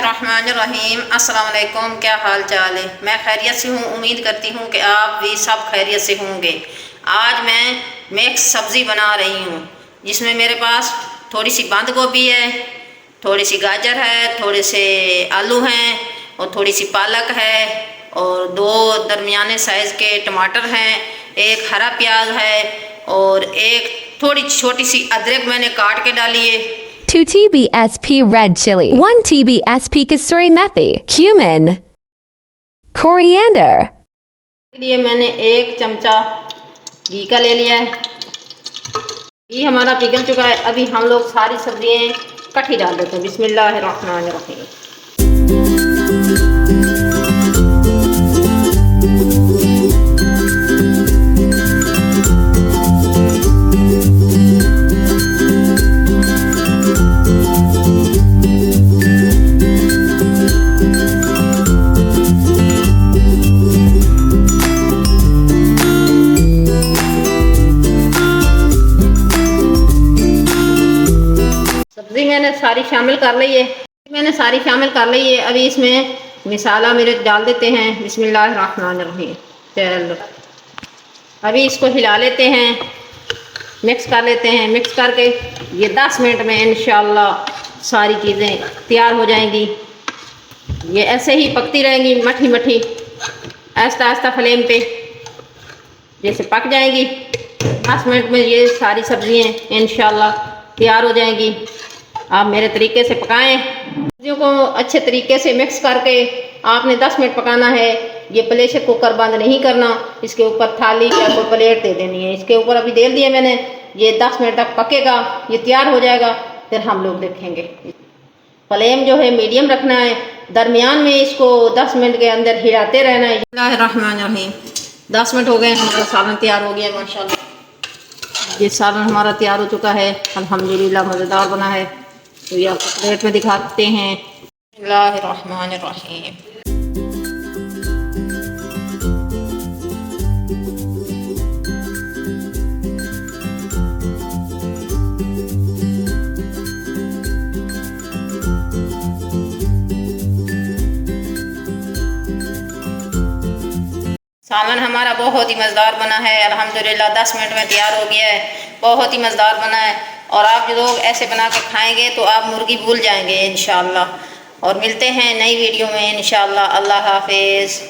बिस्मिल्लाहिर्रहमानिर्रहीम। अस्सलाम वालेकुम। क्या हाल चाल है? मैं खैरियत से हूँ। उम्मीद करती हूँ कि आप भी सब खैरियत से होंगे। आज मैं मिक्स सब्ज़ी बना रही हूँ जिसमें मेरे पास थोड़ी सी बंद गोभी है, थोड़ी सी गाजर है, थोड़े से आलू हैं और थोड़ी सी पालक है और दो दरमियाने साइज़ के टमाटर हैं, एक हरा प्याज है और एक थोड़ी छोटी सी अदरक मैंने काट के डाली है। 2 TBSP red chili, 1 TBSP kasuri methi, cumin, coriander. के लिए मैंने एक चमचा घी का ले लिया है। घी हमारा पिघल चुका है। अभी हम लोग सारी सब्जियां इकट्ठी डाल देते हैं। बिस्मिल्लाहिर्रहमानिर्रहीम। सब्ज़ी मैंने सारी शामिल कर ली है। अभी इसमें मसाला मिर्च डाल देते हैं। बिस्मिल्लाहिर्रहमानिर्रहीम। चलो अभी इसको हिला लेते हैं, मिक्स कर लेते हैं। मिक्स करके ये 10 मिनट में इंशाअल्लाह सारी चीज़ें तैयार हो जाएंगी। ये ऐसे ही पकती रहेंगी, मठी मठी आहिस्ता आहिस्ता फ्लेम पे जैसे पक जाएंगी। 10 मिनट में ये सारी सब्जियां इंशाअल्लाह तैयार हो जाएंगी। आप मेरे तरीके से पकाएं। सब्जियों को अच्छे तरीके से मिक्स करके आपने 10 मिनट पकाना है। ये प्रेशर कुकर बंद नहीं करना, इसके ऊपर थाली या कोई प्लेट दे देनी है। इसके ऊपर अभी दे दिया मैंने। ये 10 मिनट तक पकेगा, ये तैयार हो जाएगा, फिर हम लोग देखेंगे। फ्लेम जो है मीडियम रखना है। दरमियान में इसको 10 मिनट के अंदर हिलाते रहना है। बिस्मिल्लाहिर्रहमानिर्रहीम। 10 मिनट हो गए, हमारा सालन तैयार हो गया माशाल्लाह। ये सालन हमारा तैयार हो चुका है, अल्हम्दुलिल्लाह मज़ेदार बना है। तो ये आपको प्लेट में दिखाते हैं। बिस्मिल्लाहिर्रहमानिर्रहीम। सालन हमारा बहुत ही मज़ेदार बना है अल्हम्दुलिल्लाह। 10 मिनट में तैयार हो गया है। बहुत ही मज़ेदार बना है और आप जो लोग ऐसे बना के खाएंगे तो आप मुर्गी भूल जाएंगे इंशाअल्लाह। और मिलते हैं नई वीडियो में इंशाअल्लाह। अल्लाह हाफिज़।